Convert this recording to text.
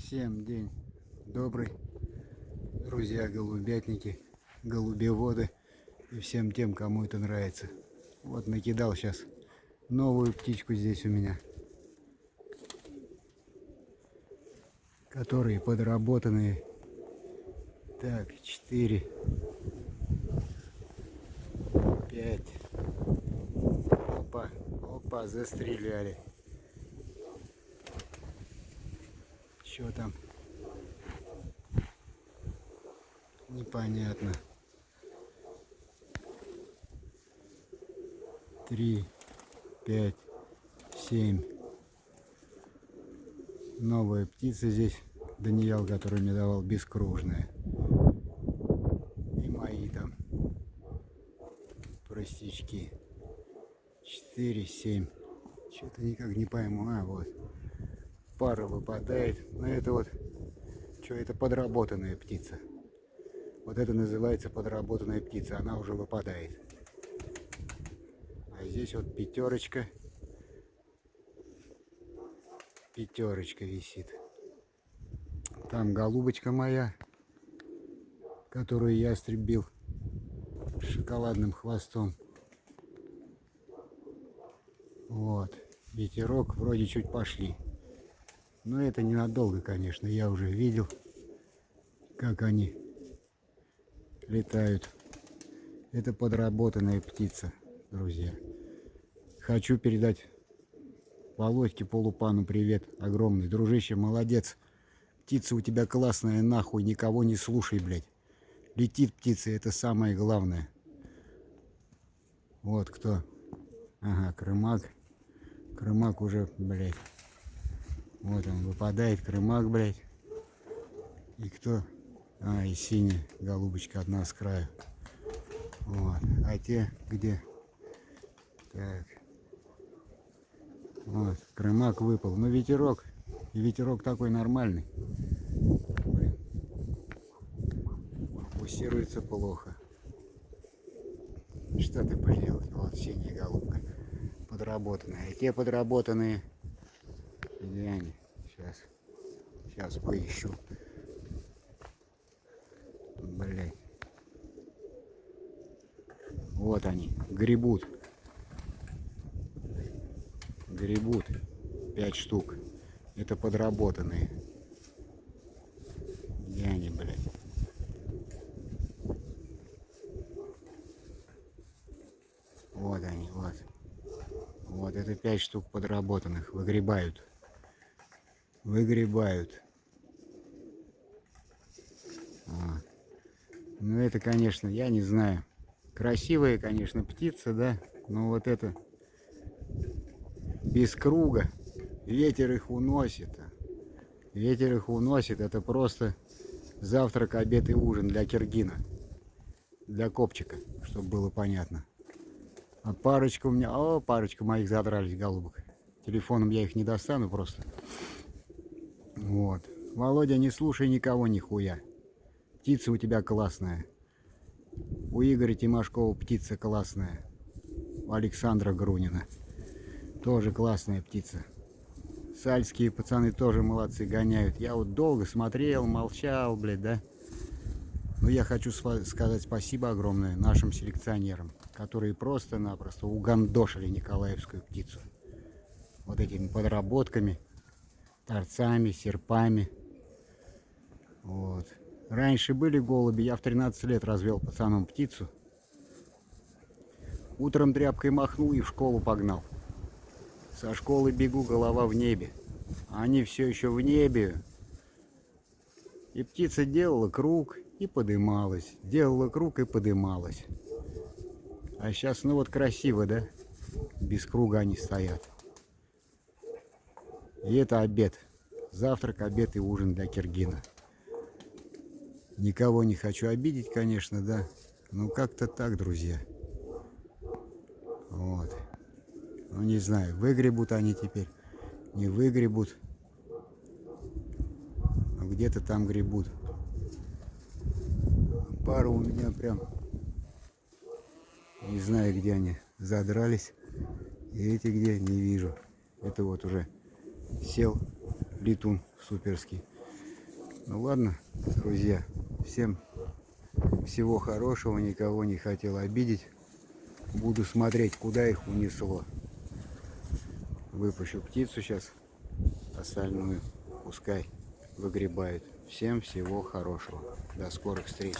Всем день добрый, друзья голубятники, голубеводы и всем тем, кому это нравится. Вот накидал сейчас новую птичку здесь у меня, которые подработанные. Так, 4, 5. Опа, опа, застреляли. Что там? Непонятно. 3, 5, 7. Новая птица здесь. Даниэл, который мне давал, бескружная. И мои там простячки. 4, 7. Что-то никак не пойму. А, вот. Пара выпадает. Но это вот, что это подработанная птица. Вот это называется подработанная птица. Она уже выпадает. А здесь вот пятерочка. Пятерочка висит. Там голубочка моя, которую я стребил с шоколадным хвостом. Вот. Ветерок, вроде чуть пошли. Но это ненадолго, конечно. Я уже видел, как они летают. Это подработанная птица, друзья. Хочу передать Володьке Полупану привет огромный. Дружище, молодец. Птица у тебя классная, нахуй, никого не слушай, блядь. Летит птица, это самое главное. Вот кто. Ага, крымак. Крымак уже, блядь. Вот он выпадает, крымак, блядь. И кто? А, и синяя голубочка одна с краю. Вот. А те где? Так. Вот, крымак выпал. Но ветерок. И ветерок такой нормальный. Блин. Фокусируется плохо. Что ты поделать? Вот синяя голубка. Подработанная. А те подработанные. Где они? Сейчас поищу. Блять. Вот они. Гребут. Гребут. 5 штук. Это подработанные. Где они, блядь? Вот они, вот. Вот это 5 штук подработанных. Выгребают. Выгребают. Вот. Ну это, конечно, я не знаю. Красивая, конечно, птица, да. Но вот это без круга. Ветер их уносит. Ветер их уносит. Это просто завтрак, обед и ужин для Киргина. Для копчика, чтобы было понятно. А парочка у меня... О, парочка моих задрались голубок. Телефоном я их не достану просто. Вот. Володя, не слушай никого нихуя. Птица у тебя классная. У Игоря Тимошкова птица классная. У Александра Грунина тоже классная птица. Сальские пацаны тоже молодцы, гоняют. Я вот долго смотрел, молчал, блядь, да. Но я хочу сказать спасибо огромное нашим селекционерам, которые просто-напросто угандошили николаевскую птицу. Вот этими подработками, торцами, серпами. Вот. Раньше были голуби, я в 13 лет развел пацаном птицу. Утром тряпкой махнул и в школу погнал. Со школы бегу, голова в небе. Они все еще в небе. И птица делала круг и подымалась. Делала круг и подымалась. А сейчас, ну вот красиво, да? Без круга они стоят. И это обед. Завтрак, обед и ужин для Киргина. Никого не хочу обидеть, конечно, да. Ну как-то так, друзья. Вот. Ну не знаю, выгребут они теперь, не выгребут. Но где-то там гребут. Пару у меня прям, не знаю, где они задрались. И эти где, не вижу. Это вот уже сел летун суперский. Ну ладно, друзья, всем всего хорошего, никого не хотел обидеть. Буду смотреть, куда их унесло. Выпущу птицу сейчас, остальную пускай выгребают. Всем всего хорошего. До скорых встреч.